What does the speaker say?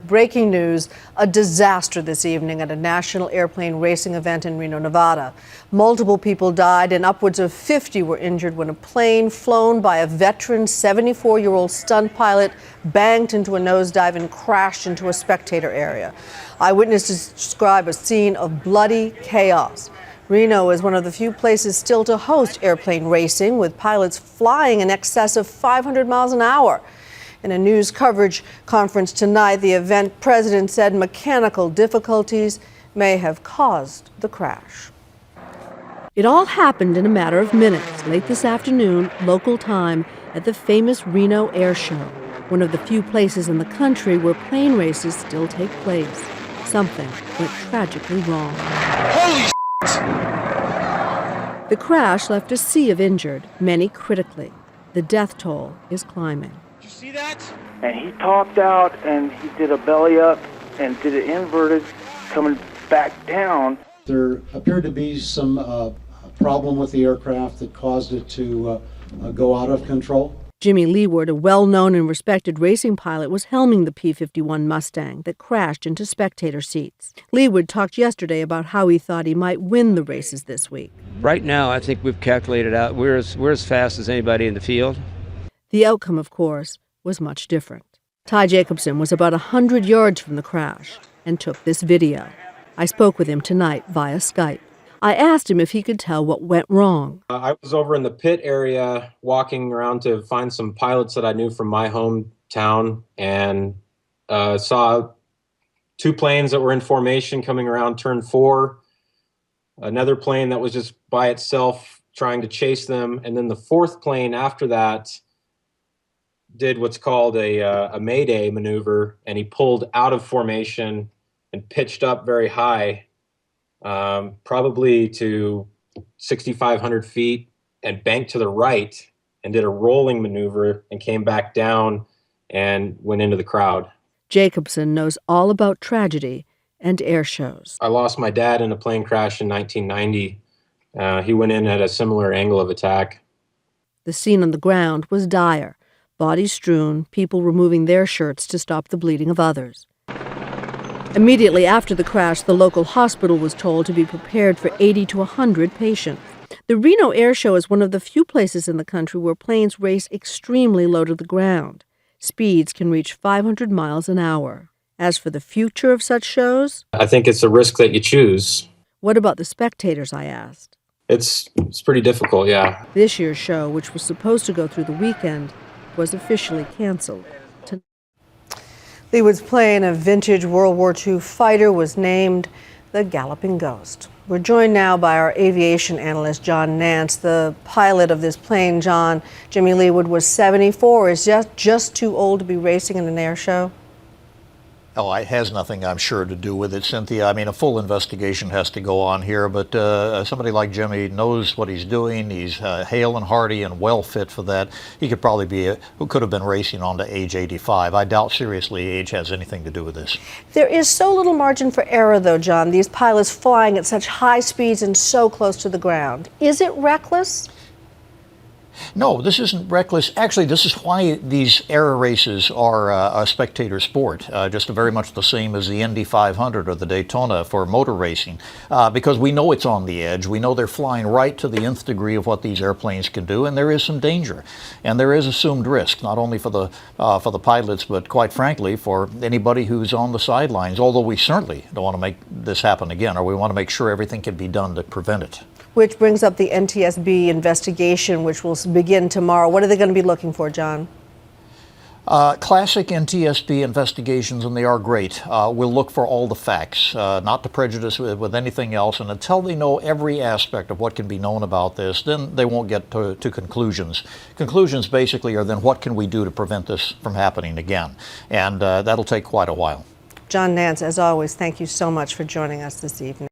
breaking news, a disaster this evening at a national airplane racing event in Reno, Nevada. Multiple people died and upwards of 50 were injured when a plane flown by a veteran 74-year-old stunt pilot banged into a nosedive and crashed into a spectator area. Eyewitnesses describe a scene of bloody chaos. Reno is one of the few places still to host airplane racing, with pilots flying in excess of 500 miles an hour. In a news coverage conference tonight, the event president said mechanical difficulties may have caused the crash. It all happened in a matter of minutes late this afternoon, local time, at the famous Reno Air Show, one of the few places in the country where plane races still take place. Something went tragically wrong. Holy shit! The crash left a sea of injured, many critically. The death toll is climbing. Did you see that? And he topped out and he did a belly up and did it inverted, coming back down. There appeared to be some problem with the aircraft that caused it to go out of control. Jimmy Leeward, a well-known and respected racing pilot, was helming the P-51 Mustang that crashed into spectator seats. Leeward talked yesterday about how he thought he might win the races this week. Right now, I think we've calculated out we're as fast as anybody in the field. The outcome, of course, was much different. Ty Jacobson was about 100 yards from the crash and took this video. I spoke with him tonight via Skype. I asked him if he could tell what went wrong. I was over in the pit area walking around to find some pilots that I knew from my hometown, and saw two planes that were in formation coming around turn 4, another plane that was just by itself trying to chase them, and then the fourth plane after that did what's called a mayday maneuver, and he pulled out of formation and pitched up very high, probably to 6,500 feet, and banked to the right and did a rolling maneuver and came back down and went into the crowd. Jacobson knows all about tragedy and air shows. I lost my dad in a plane crash in 1990. He went in at a similar angle of attack. The scene on the ground was dire. Bodies strewn, people removing their shirts to stop the bleeding of others. Immediately after the crash, the local hospital was told to be prepared for 80 to 100 patients. The Reno Air Show is one of the few places in the country where planes race extremely low to the ground. Speeds can reach 500 miles an hour. As for the future of such shows, I think it's a risk that you choose. what about the spectators, I asked. It's pretty difficult, yeah. This year's show, which was supposed to go through the weekend, was officially canceled. Leeward's plane, a vintage World War II fighter, was named the Galloping Ghost. We're joined now by our aviation analyst, John Nance, the pilot of this plane. John, Jimmy Leeward was 74. Is just too old to be racing in an air show? Oh, it has nothing, I'm sure, to do with it, Cynthia. I mean, a full investigation has to go on here, but somebody like Jimmy knows what he's doing. He's hale and hearty and well fit for that. He could probably be who could have been racing on to age 85. I doubt seriously age has anything to do with this. There is so little margin for error, though, John. These pilots flying at such high speeds and so close to the ground. Is it reckless? No, this isn't reckless. Actually, this is why these air races are a spectator sport, just very much the same as the Indy 500 or the Daytona for motor racing, because we know it's on the edge. We know they're flying right to the nth degree of what these airplanes can do, and there is some danger. And there is assumed risk, not only for the pilots, but quite frankly, for anybody who's on the sidelines, although we certainly don't want to make this happen again, or we want to make sure everything can be done to prevent it. Which brings up the NTSB investigation, which will begin tomorrow. What are they going to be looking for, John? Classic NTSB investigations, and they are great. We'll look for all the facts, not to prejudice with anything else. And until they know every aspect of what can be known about this, then they won't get to conclusions. Conclusions basically are then what can we do to prevent this from happening again? And that'll take quite a while. John Nance, as always, thank you so much for joining us this evening.